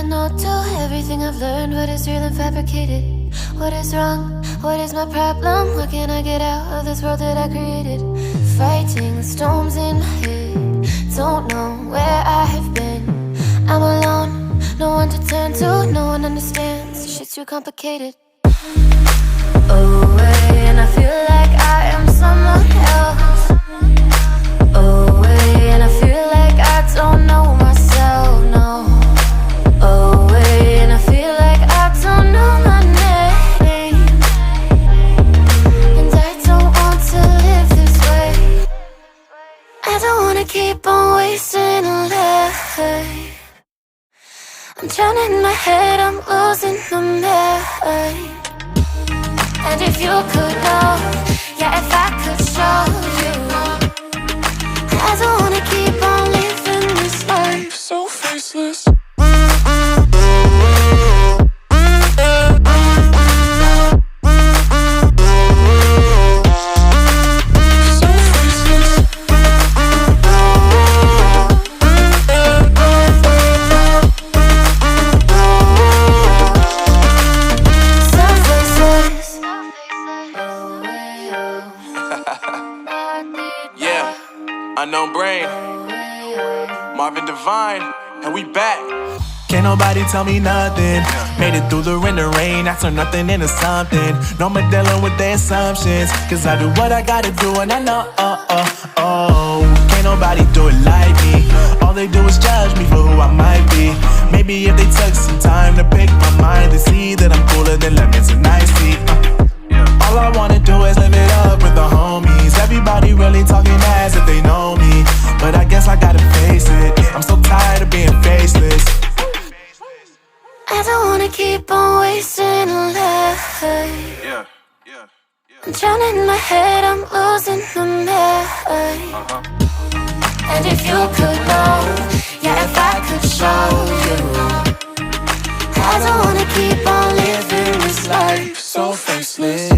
know too. Everything I've learned, what is real and fabricated. What is wrong? What is my problem? How can I get out of this world that I created? Fighting the storms in my head. Don't know where I have been. I'm alone, no one to turn to. No one understands, shit's too complicated. Away, and I feel like I am someone else. Away, and I feel like I don't know myself, no. Away, and I feel like I don't know my name. And I don't want to live this way. I don't wanna keep on wasting a life. I'm drowning in my head, I'm losing my mind. And if you could know, yeah, if I could show you, I don't wanna keep on living this life so faceless. Unknown brain, Marvin Divine, and we back. Can't nobody tell me nothing. Made it through the rain and rain, I turned nothing into something. No more dealing with their assumptions, cause I do what I gotta do and I know, can't nobody do it like me. All they do is judge me for who I might be. Maybe if they took some time to pick my mind, they see that I'm cooler than lemons and iced tea. All I wanna do is live it up with the homies. Everybody really talking ass if they know me, but I guess I gotta face it. I'm so tired of being faceless. I don't wanna keep on wasting a life. I'm drowning in my head, I'm losing my mind. And if you could know, yeah, if I could show you, I don't wanna keep on living this life so faceless.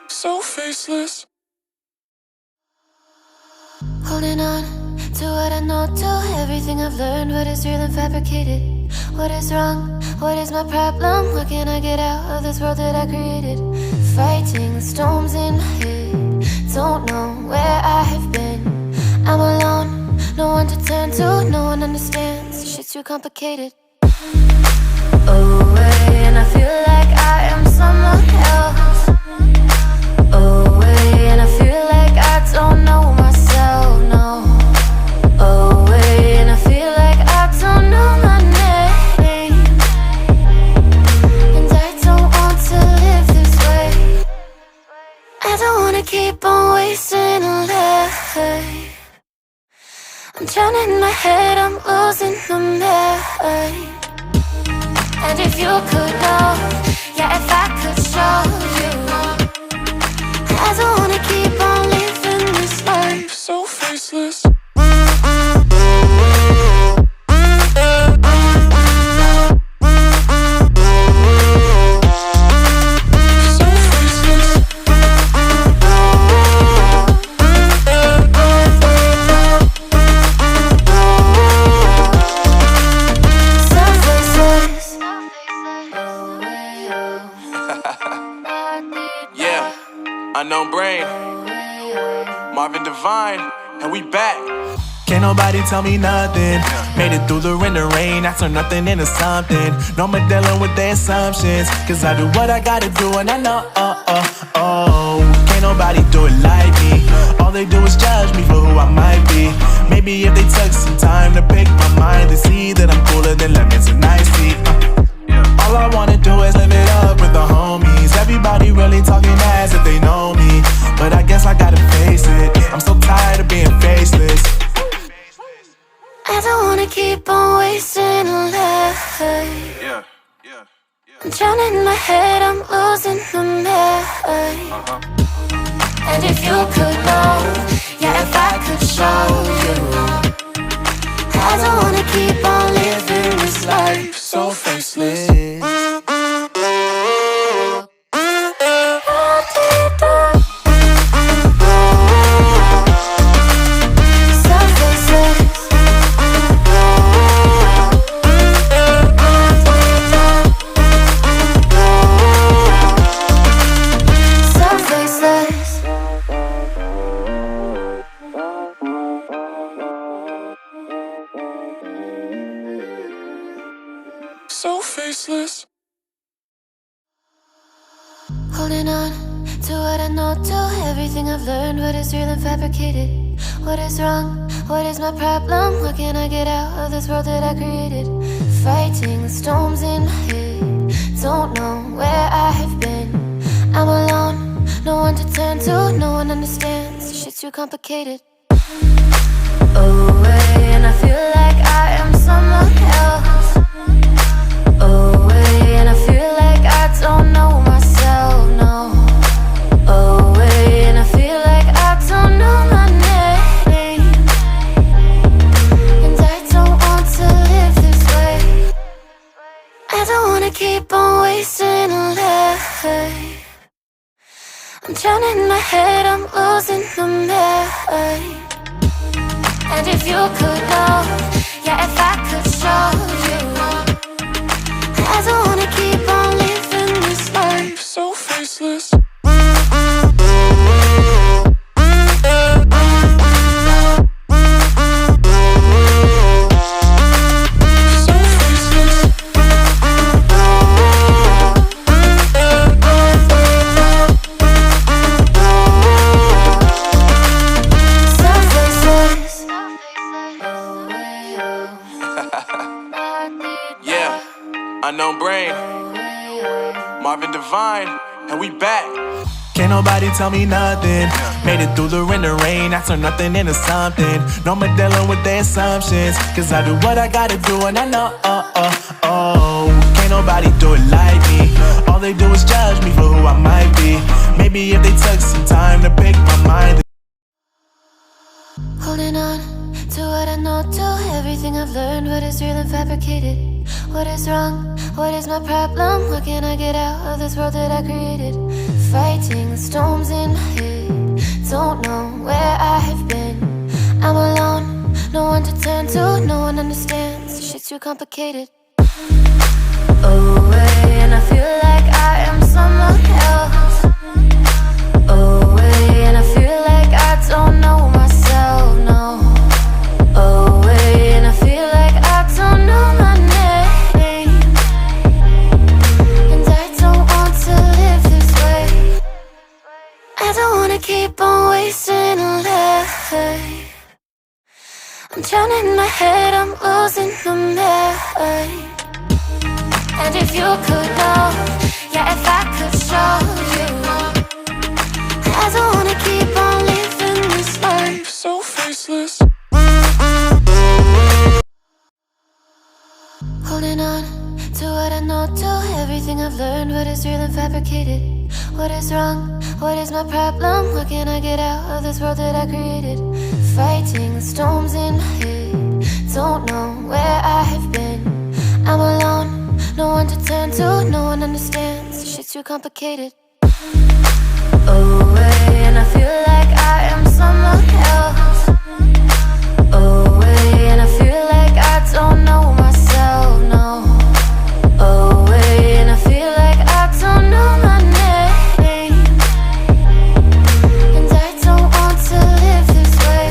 So faceless. Holding on to what I know too. Everything I've learned, what is real and fabricated. What is wrong? What is my problem? How can I get out of this world that I created? Fighting the storms in my head. Don't know where I have been. I'm alone, no one to turn to. No one understands, shit's too complicated. Away, and I feel like I am someone else. Away, and I feel like I don't know myself, no. Away, and I feel like I don't know my name. And I don't want to live this way. I don't wanna keep on wasting a life. I'm drowning in my head, I'm losing my mind. And if you could know, yeah, if I could show you, I don't wanna keep on living this life so faceless. Unknown brain, Marvin Divine, and we back. Can't nobody tell me nothing. Made it through the rain and rain, I turned nothing into something. No more dealing with their assumptions, cause I do what I gotta do and I know, can't nobody do it like me. All they do is judge me for who I might be. Maybe if they took some time to pick my mind, they see that I'm cooler than lemons and iced tea. All I wanna do is live it up with the homies. Everybody really talking ass if they know me, but I guess I gotta face it. I'm so tired of being faceless. I don't wanna keep on wasting a life. I'm drowning in my head, I'm losing my mind. And if you could know, yeah, if I could show you, I don't wanna keep on living this life so faceless. So faceless. Holding on to what I know, to everything I've learned. What is real and fabricated? What is wrong? What is my problem? What can I get out of this world that I created? Fighting the storms in my head. Don't know where I have been. I'm alone, no one to turn to. No one understands, shit's too complicated. Away, and I feel like I am someone else. Away, and I feel like I don't know myself, no. Away, and I feel like I don't know my name. And I don't want to live this way. I don't wanna keep on wasting a life. I'm drowning in my head, I'm losing my mind. And if you could know, yeah, if I could show you, I don't wanna keep on living this life so faceless. Unknown Brain, Marvin Divine, and we back. Can't nobody tell me nothing. Made it through the rain and rain, I turn nothing into something. No more dealing with their assumptions, cause I do what I gotta do and I know, can't nobody do it like me. All they do is judge me for who I might be. Maybe if they took some time to pick my mind. Holding on to what I know, to everything I've learned. What is real and fabricated? What is wrong? What is my problem? What can I get out of this world that I created? Fighting the storms in my head. Don't know where I have been. I'm alone, no one to turn to. No one understands, shit's too complicated. Away, and I feel like I am someone else. Away, and I feel like I don't know myself, no. Away, and I feel like I don't know my name. And I don't want to live this way. I don't wanna keep on wasting a life. I'm drowning in my head, I'm losing my mind. And if you could know, yeah, if I could show you, I don't wanna keep on living this life So faceless. Holding on to what I know, to everything I've learned. What is real and fabricated? What is wrong? What is my problem? What can I get out of this world that I created? Fighting the storms in my head. Don't know where I have been. I'm alone, no one to turn to. No one understands, shit's too complicated. Away, and I feel like I am someone else. Away, and I feel like I don't know myself, no. Away, and I feel like I don't know my name. And I don't want to live this way.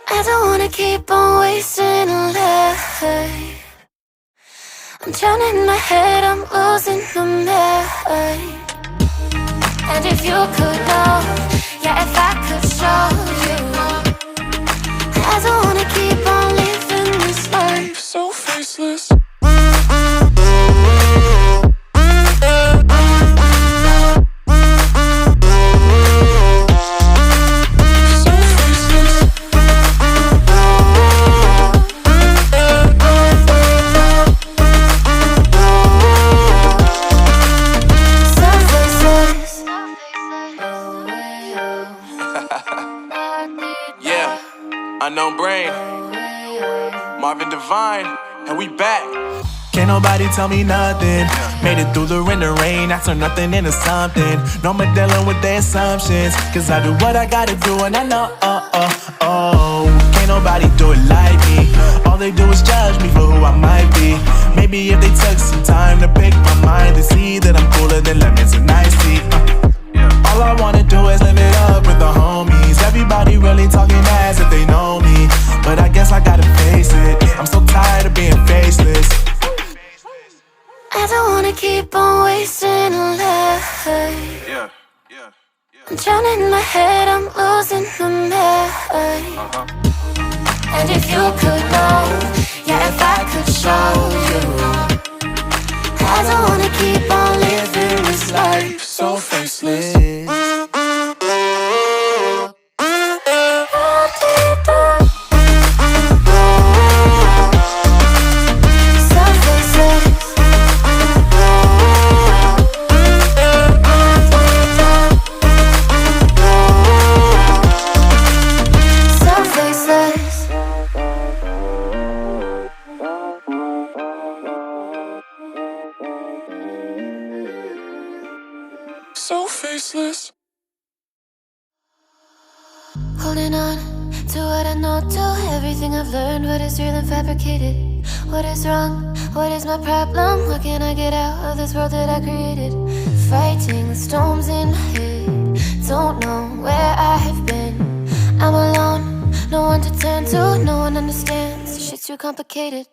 I don't wanna keep on wasting a life. I'm drowning in my head, I'm losing my mind. And if you could know, yeah, if I could show you, I don't wanna keep on living this life So faceless. we back. Can't nobody tell me nothing. Made it through the wind and rain, I turn nothing into something. No more dealing with their assumptions, cause I do what I gotta do and I know, can't nobody do it like me. All they do is judge me for who I might be. Maybe if they took some time to pick my mind, they see that I'm cooler than lemons and iced tea. All I wanna do is live it up with the homies. Everybody really talking as if they know me, but I guess I gotta face it. I'm so tired of being faceless. I don't wanna keep on wasting a life. I'm drowning in my head, I'm losing my mind. And if you could know, yeah, if I could show you, I don't wanna keep on living this life so faceless. So faceless. Holding on to what I know, to everything I've learned. What is real and fabricated? What is wrong? What is my problem? What can I get out of this world that I created? Fighting the storms in my head. Don't know where I have been. I'm alone, no one to turn to. No one understands, this shit's too complicated.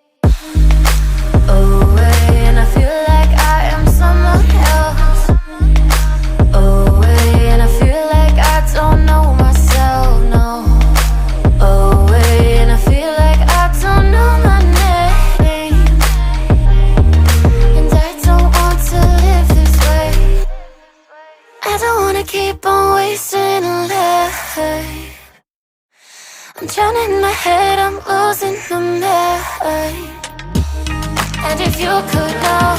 Away, and I feel like I am someone else. Away, and I feel like I don't know myself, no. Away, and I feel like I don't know my name. And I don't want to live this way. I don't wanna keep on wasting a life. I'm drowning in my head, I'm losing my mind. And if you could know,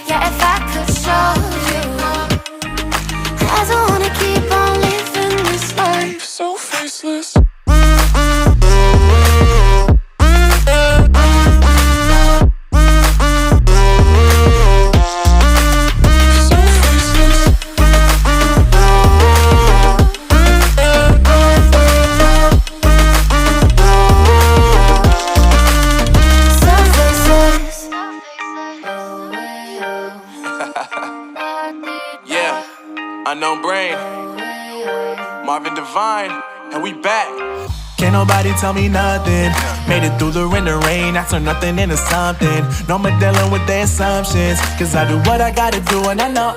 yeah, if I could show you, I don't wanna keep on living this life so faceless. Unknown Brain, Marvin Divine, and we back. Can't nobody tell me nothing. Made it through the wind and rain, I turn nothing into something. No more dealing with their assumptions, cause I do what I gotta do and I know